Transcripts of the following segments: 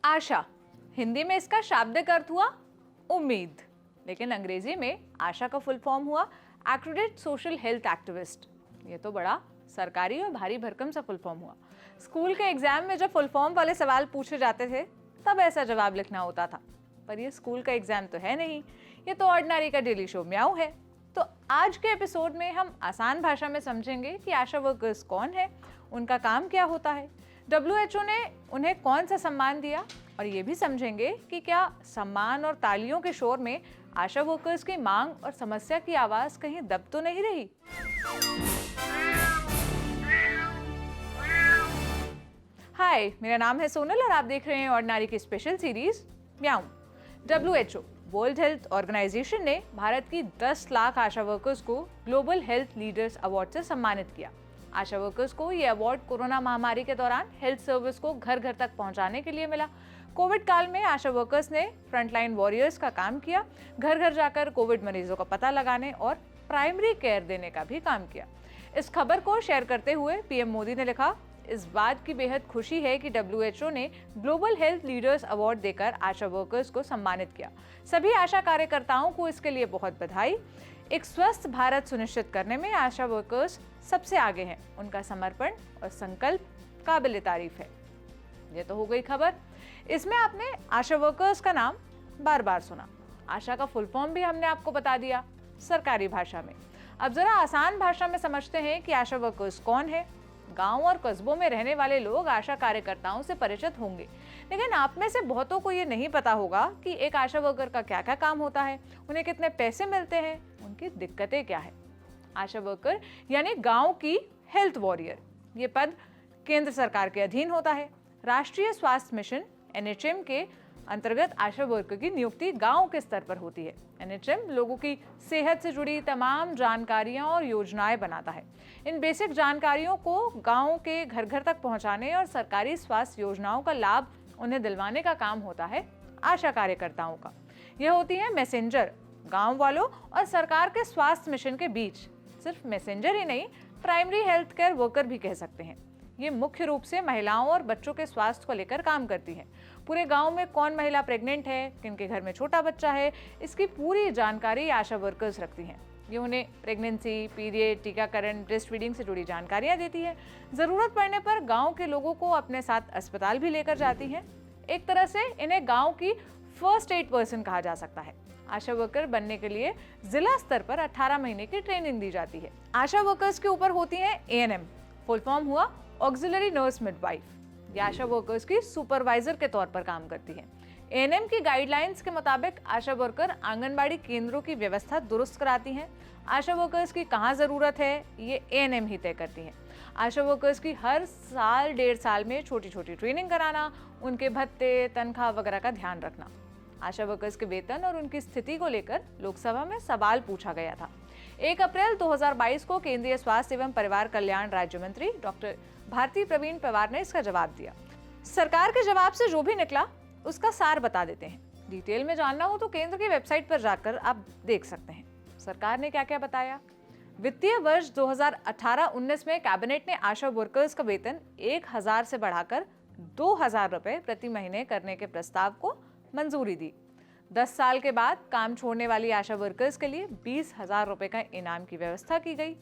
आशा, हिंदी में इसका शाब्दिक अर्थ हुआ उम्मीद, लेकिन अंग्रेजी में आशा का फुल फॉर्म हुआ एक्रेडिट सोशल हेल्थ एक्टिविस्ट। ये तो बड़ा सरकारी और भारी भरकम सा फुल फॉर्म हुआ। स्कूल के एग्जाम में जब फुल फॉर्म वाले सवाल पूछे जाते थे तब ऐसा जवाब लिखना होता था, पर ये स्कूल का एग्जाम तो है नहीं, ये तो ऑर्डिनरी का डेली शो म्याऊ है। तो आज के एपिसोड में हम आसान भाषा में समझेंगे कि आशा वर्कर्स कौन है, उनका काम क्या होता है, WHO ने उन्हें कौन सा सम्मान दिया, और ये भी समझेंगे कि क्या सम्मान और तालियों के शोर में आशा वर्कर्स की मांग और समस्या की आवाज कहीं दब तो नहीं रही। हाय, मेरा नाम है सोनल और आप देख रहे हैं ऑर्डिनरी की स्पेशल सीरीज म्याऊ। WHO वर्ल्ड हेल्थ ऑर्गेनाइजेशन ने भारत की 10 लाख आशा वर्कर्स को ग्लोबल हेल्थ लीडर्स अवार्ड से सम्मानित किया। आशा वर्कर्स को ये अवार्ड कोरोना महामारी के दौरान हेल्थ सर्विस को घर घर तक पहुंचाने के लिए मिला। कोविड काल में आशा वर्कर्स ने फ्रंटलाइन वॉरियर्स का काम किया, घर घर जाकर कोविड मरीजों का पता लगाने और प्राइमरी केयर देने का भी काम किया। इस खबर को शेयर करते हुए पीएम मोदी ने लिखा, इस बात की बेहद खुशी है कि WHO ने ग्लोबल हेल्थ लीडर्स अवार्ड देकर आशा वर्कर्स को सम्मानित किया। सभी आशा कार्यकर्ताओं को इसके लिए बहुत बधाई। एक स्वस्थ भारत सुनिश्चित करने में आशा वर्कर्स सबसे आगे हैं। उनका समर्पण और संकल्प काबिल तारीफ है। ये तो हो गई खबर। इसमें आपने आशा वर्कर्स का नाम बार बार सुना। आशा का फुल फॉर्म भी हमने आपको बता दिया सरकारी भाषा में। अब जरा आसान भाषा में समझते हैं कि आशा वर्कर्स कौन है। गांव और कस्बों में रहने वाले लोग आशा कार्यकर्ताओं से परिचित होंगे, लेकिन आप में से बहुतों को ये नहीं पता होगा कि एक आशा वर्कर का क्या क्या काम होता है, उन्हें कितने पैसे मिलते हैं, उनकी दिक्कतें क्या है। आशा वर्कर यानी गांव की हेल्थ वॉरियर, ये पद केंद्र सरकार के अधीन होता है। राष्ट्रीय स्वास्थ्य मिशन NHM के अंतर्गत आशा वर्कर की नियुक्ति गांव के स्तर पर होती है। NHM लोगों की सेहत से जुड़ी तमाम जानकारियां और योजनाएं बनाता है। इन बेसिक जानकारियों को गांव के घर घर तक पहुंचाने और सरकारी स्वास्थ्य योजनाओं का लाभ उन्हें दिलवाने का काम होता है आशा कार्यकर्ताओं का। यह होती है मैसेंजर, गांव वालों और सरकार के स्वास्थ्य मिशन के बीच। सिर्फ मैसेंजर ही नहीं, प्राइमरी हेल्थ केयर वर्कर भी कह सकते हैं। ये मुख्य रूप से महिलाओं और बच्चों के स्वास्थ्य को लेकर काम करती है। पूरे गांव में कौन महिला प्रेग्नेंट है, किनके घर में छोटा बच्चा है, इसकी पूरी जानकारी आशा वर्कर्स रखती हैं। ये उन्हें प्रेगनेंसी, पीरियड, टीकाकरण, ब्रेस्ट फीडिंग से जुड़ी जानकारियां देती है। जरूरत पड़ने पर गांव के लोगों को अपने साथ अस्पताल भी लेकर जाती हैं। एक तरह से इन्हें गांव की फर्स्ट एड पर्सन कहा जा सकता है। आशा वर्कर बनने के लिए जिला स्तर पर 18 महीने की ट्रेनिंग दी जाती है। आशा वर्कर्स के ऊपर होती है ANM, फुल फॉर्म हुआ ऑक्सिलरी नर्स मिडवाइफ। ये आशा वर्कर्स की सुपरवाइजर के तौर पर काम करती है। ANM की गाइडलाइंस के मुताबिक आशा वर्कर आंगनबाड़ी केंद्रों की व्यवस्था दुरुस्त कराती हैं। आशा वर्कर्स की कहाँ जरूरत है ये ANM ही तय करती हैं। आशा वर्कर्स की हर साल 1.5 साल में छोटी छोटी ट्रेनिंग कराना, उनके भत्ते, तनख्वाह वगैरह का ध्यान रखना। आशा वर्कर्स के वेतन और उनकी स्थिति को लेकर लोकसभा में सवाल पूछा गया था। 1 अप्रैल 2022 को केंद्रीय स्वास्थ्य एवं परिवार कल्याण राज्य मंत्री डॉक्टर भारती प्रवीण पवार ने इसका जवाब दिया। सरकार के जवाब से जो भी निकला उसका सार बता देते हैं। डिटेल में जानना हो तो केंद्र की वेबसाइट पर जाकर आप देख सकते हैं सरकार ने क्या क्या बताया। वित्तीय वर्ष 2018-19 में कैबिनेट ने आशा वर्कर्स का वेतन 1000 से बढ़ाकर 2000 रुपए प्रति महीने करने के प्रस्ताव को मंजूरी दी। 10 साल के बाद काम छोड़ने वाली आशा वर्कर्स के लिए 20,000 रुपए का इनाम की व्यवस्था की गई।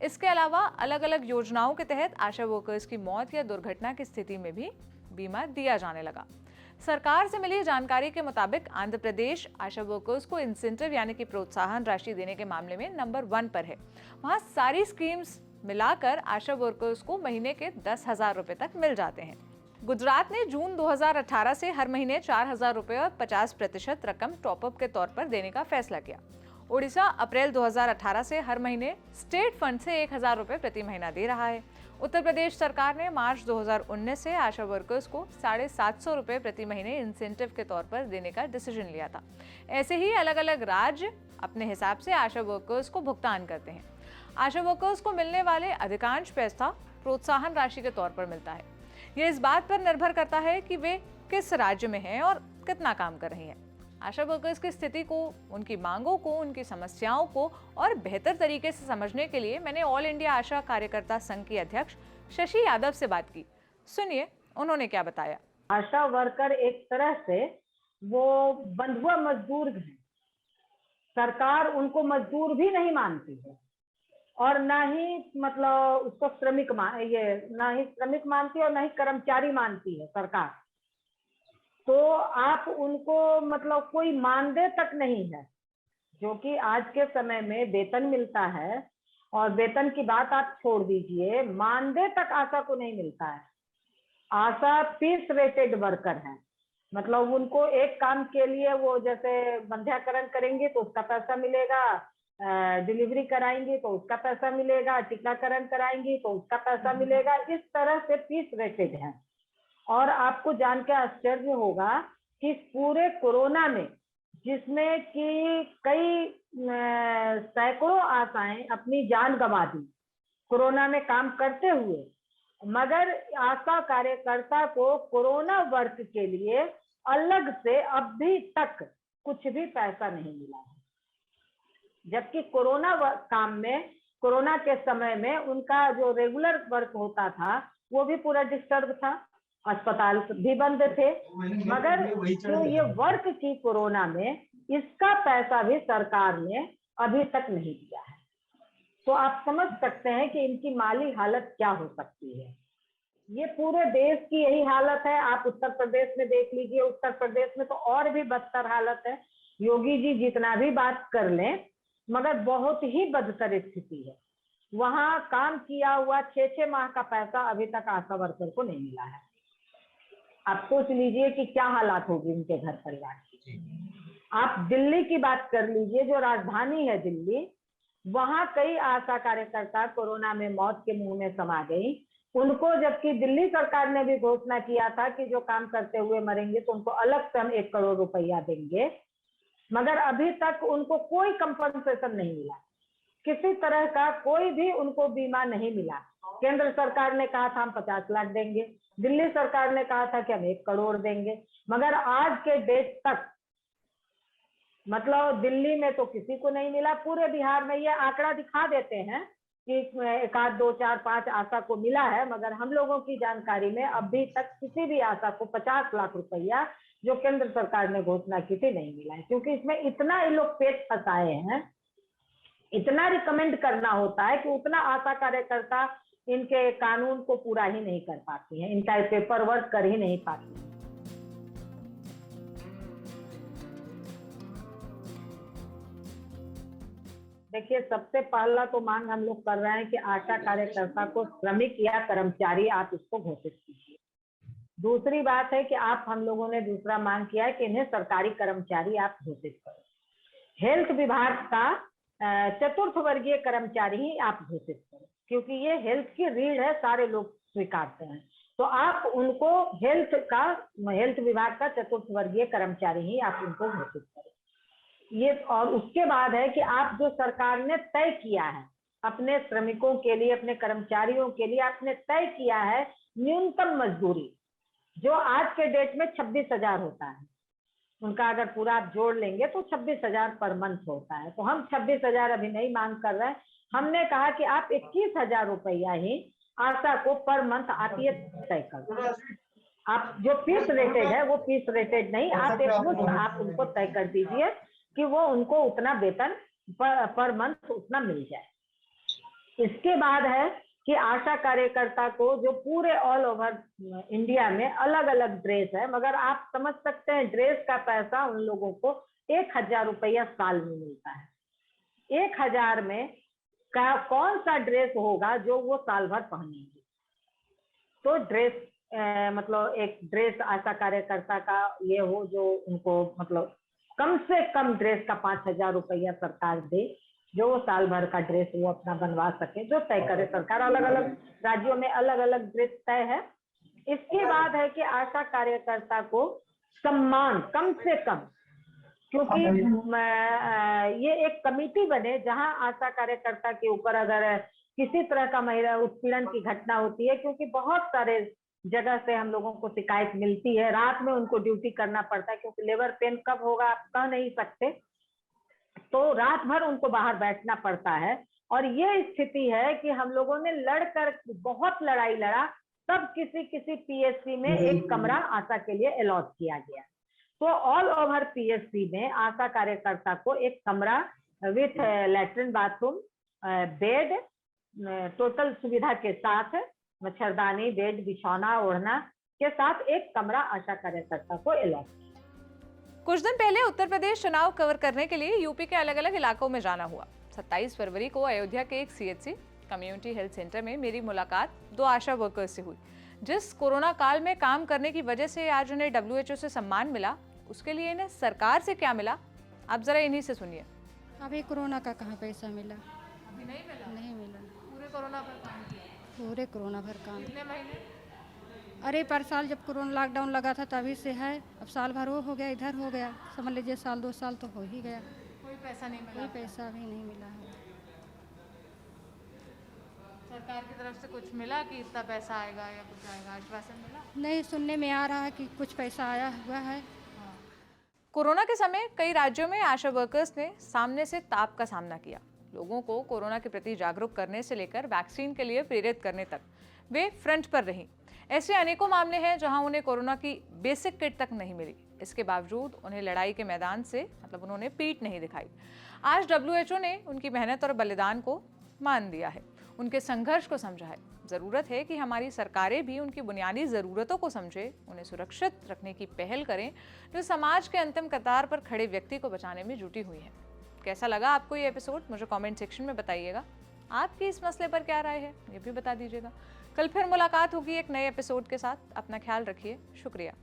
इसके अलावा अलग अलग योजनाओं के तहत आशा वर्कर्स की मौत या दुर्घटना की स्थिति में भी बीमा दिया जाने लगा। सरकार से मिली जानकारी के मुताबिक आंध्र प्रदेश आशा वर्कर्स को इंसेंटिव यानी कि प्रोत्साहन राशि देने के मामले में नंबर 1 पर है। वहां सारी स्कीम्स मिलाकर आशा वर्कर्स को महीने के 10,000 रुपए तक मिल जाते हैं। गुजरात ने जून 2018 से हर महीने 4,000 रुपए और 50% रकम टॉपअप के तौर पर देने का फैसला किया। ओडिशा अप्रैल 2018 से हर महीने स्टेट फंड से 1,000 रुपए प्रति महीना दे रहा है। उत्तर प्रदेश सरकार ने मार्च 2019 से आशा वर्कर्स को 750 रुपए प्रति महीने इंसेंटिव के तौर पर देने का डिसीजन लिया था। ऐसे ही अलग अलग राज्य अपने हिसाब से आशा वर्कर्स को भुगतान करते हैं। आशा वर्कर्स को मिलने वाले अधिकांश पैसा प्रोत्साहन राशि के तौर पर मिलता है। यह इस बात पर निर्भर करता है कि वे किस राज्य में हैं और कितना काम कर रही हैं। आशा वर्कर्स की स्थिति को, उनकी मांगों को, उनकी समस्याओं को और बेहतर तरीके से समझने के लिए मैंने ऑल इंडिया आशा कार्यकर्ता संघ की अध्यक्ष शशि यादव से बात की। सुनिए उन्होंने क्या बताया। आशा वर्कर एक तरह से वो बंधुआ मजदूर हैं। सरकार उनको मजदूर भी नहीं मानती है और ना ही मतलब उसको श्रमिक ना ही श्रमिक मानती है और ना ही कर्मचारी मानती है सरकार। तो आप उनको मतलब कोई मानदेय तक नहीं है, जो कि आज के समय में वेतन मिलता है। और वेतन की बात आप छोड़ दीजिए, मानदेय तक आशा को नहीं मिलता है। आशा पीस रेटेड वर्कर है, मतलब उनको एक काम के लिए वो जैसे बंध्याकरण करेंगे तो उसका पैसा मिलेगा, डिलीवरी कराएंगे तो उसका पैसा मिलेगा, टीकाकरण कराएंगे तो उसका पैसा मिलेगा, इस तरह से पीस रेटेड है। और आपको जान के आश्चर्य होगा कि पूरे कोरोना में, जिसमें कि कई सैकड़ों आशाएं अपनी जान गंवा दी कोरोना में काम करते हुए, मगर आशा कार्यकर्ता को कोरोना वर्क के लिए अलग से अभी तक कुछ भी पैसा नहीं मिला है। जबकि कोरोना काम में, कोरोना के समय में उनका जो रेगुलर वर्क होता था वो भी पूरा डिस्टर्ब था, अस्पताल भी बंद थे, मगर जो ये वर्क की कोरोना में, इसका पैसा भी सरकार ने अभी तक नहीं दिया है। तो आप समझ सकते हैं कि इनकी माली हालत क्या हो सकती है। ये पूरे देश की यही हालत है। आप उत्तर प्रदेश में देख लीजिए, उत्तर प्रदेश में तो और भी बदतर हालत है। योगी जी जितना भी बात कर लें, मगर बहुत ही बदतर स्थिति है। वहां काम किया हुआ 6-6 माह का पैसा अभी तक आशा वर्कर को नहीं मिला है। आप सोच लीजिए कि क्या हालात होगी उनके घर परिवार की। आप दिल्ली की बात कर लीजिए, जो राजधानी है दिल्ली, वहां कई आशा कार्यकर्ता कोरोना में मौत के मुंह में समा गई। उनको, जबकि दिल्ली सरकार ने भी घोषणा किया था कि जो काम करते हुए मरेंगे तो उनको अलग से हम 1 करोड़ रुपया देंगे, मगर अभी तक उनको कोई कंपनसेशन नहीं मिला, किसी तरह का कोई भी उनको बीमा नहीं मिला। केंद्र सरकार ने कहा था हम 50 लाख देंगे, दिल्ली सरकार ने कहा था कि हम 1 करोड़ देंगे, मगर आज के डेट तक मतलब दिल्ली में तो किसी को नहीं मिला। पूरे बिहार में ये आंकड़ा दिखा देते हैं कि 1, 2, 4, 5 आशा को मिला है, मगर हम लोगों की जानकारी में अभी तक किसी भी आशा को 50 लाख रुपया जो केंद्र सरकार ने घोषणा की थी नहीं मिला है। क्योंकि इसमें इतना ये लोग पेट फंसाए हैं, इतना रिकमेंड करना होता है कि उतना आशा कार्यकर्ता इनके कानून को पूरा ही नहीं कर पाती है, इनका पेपर वर्क कर ही नहीं पाती। देखिए, सबसे पहला तो मांग हम लोग कर रहे हैं कि आशा कार्यकर्ता को श्रमिक या कर्मचारी आप इसको घोषित कीजिए। दूसरी बात है कि आप, हम लोगों ने दूसरा मांग किया है कि इन्हें सरकारी कर्मचारी आप घोषित करें। हेल्थ विभाग का 4th वर्गीय कर्मचारी ही आप घोषित करें, क्योंकि ये हेल्थ की रीढ़ है, सारे लोग स्वीकारते हैं। तो आप उनको हेल्थ विभाग का 4th वर्गीय कर्मचारी ही आप उनको घोषित करें। ये, और उसके बाद है कि आप जो सरकार ने तय किया है अपने श्रमिकों के लिए, अपने कर्मचारियों के लिए आपने तय किया है न्यूनतम मजदूरी, जो आज के डेट में 26,000 होता है, उनका अगर पूरा आप जोड़ लेंगे तो 26,000 पर मंथ होता है। तो हम 26,000 अभी नहीं मांग कर रहे हैं, हमने कहा कि आप 21,000 रुपया ही आशा को पर मंथ आप ये तय कर। आप जो फीस रेटेड है वो फीस रेटेड नहीं, आप आप उनको तय कर दीजिए कि वो उनको उतना वेतन पर मंथ उतना मिल जाए। इसके बाद है कि आशा कार्यकर्ता को जो पूरे ऑल ओवर इंडिया में अलग अलग ड्रेस है, मगर आप समझ सकते हैं ड्रेस का पैसा उन लोगों को 1,000 रुपया साल में मिलता है। 1,000 में कौन सा ड्रेस होगा जो वो साल भर पहनेंगे। तो ड्रेस मतलब एक ड्रेस आशा कार्यकर्ता का ये हो जो उनको मतलब कम से कम ड्रेस का 5,000 रुपया सरकार दे, जो वो साल भर का ड्रेस वो अपना बनवा सके, जो तय करे सरकार। अलग अलग राज्यों में अलग अलग ड्रेस तय है। इसके बाद है कि आशा कार्यकर्ता को सम्मान कम से कम, क्योंकि ये एक कमेटी बने जहां आशा कार्यकर्ता के ऊपर अगर किसी तरह का महिला उत्पीड़न की घटना होती है, क्योंकि बहुत सारे जगह से हम लोगों को शिकायत मिलती है, रात में उनको ड्यूटी करना पड़ता है, क्योंकि लेबर पेन कब होगा आप कह नहीं सकते, तो रात भर उनको बाहर बैठना पड़ता है। और ये स्थिति है कि हम लोगों ने लड़कर बहुत लड़ाई लड़ा, तब किसी किसी पीएचसी में एक कमरा आशा के लिए अलॉट किया गया। तो ऑल ओवर पीएचसी में आशा कार्यकर्ता को एक कमरा with latrine, bathroom, bed, total सुविधा के साथ, मच्छरदानी, बेड, बिछौना, ओढ़ना के साथ एक कमरा आशा कार्यकर्ता को अलॉट। कुछ दिन पहले उत्तर प्रदेश चुनाव कवर करने के लिए यूपी के अलग अलग इलाकों में जाना हुआ। 27 फरवरी को अयोध्या के एक सीएचसी कम्युनिटी हेल्थ सेंटर में मेरी मुलाकात 2 आशा वर्कर्स से हुई। जिस कोरोना काल में काम करने की वजह से आज उन्हें WHO से सम्मान मिला, उसके लिए इन्हें सरकार से क्या मिला, आप जरा इन्हीं से सुनिए। अभी कोरोना का कहाँ पैसा मिला? अभी नहीं मिला? नहीं मिला। पूरे कोरोना पर काम किया? पूरे कोरोना भर काम। कितने महीने? अरे पर साल जब कोरोना लॉकडाउन लगा था तभी से है, अब साल भर वो हो गया, इधर हो गया, समझ लीजिए साल 2 साल तो हो ही गया। कोई पैसा नहीं मिला? कोई पैसा भी नहीं मिला है। सरकार की तरफ से कुछ मिला कि इतना पैसा आएगा या कुछ आएगा, आश्वासन मिला? नहीं, सुनने में आ रहा है कि कुछ पैसा आया हुआ है। कोरोना के समय कई राज्यों में आशा वर्कर्स ने सामने से ताप का सामना किया। लोगों को कोरोना के प्रति जागरूक करने से लेकर वैक्सीन के लिए प्रेरित करने तक वे फ्रंट पर रहीं। ऐसे अनेकों मामले हैं जहां उन्हें कोरोना की बेसिक किट तक नहीं मिली। इसके बावजूद उन्हें लड़ाई के मैदान से उन्होंने पीठ नहीं दिखाई। आज WHO ने उनकी मेहनत और बलिदान को मान दिया है, उनके संघर्ष को समझा है। ज़रूरत है कि हमारी सरकारें भी उनकी बुनियादी ज़रूरतों को समझे, उन्हें सुरक्षित रखने की पहल करें, जो समाज के अंतिम कतार पर खड़े व्यक्ति को बचाने में जुटी हुई हैं। कैसा लगा आपको ये एपिसोड, मुझे कमेंट सेक्शन में बताइएगा। आपकी इस मसले पर क्या राय है, ये भी बता दीजिएगा। कल फिर मुलाकात होगी एक नए एपिसोड के साथ। अपना ख्याल रखिए। शुक्रिया।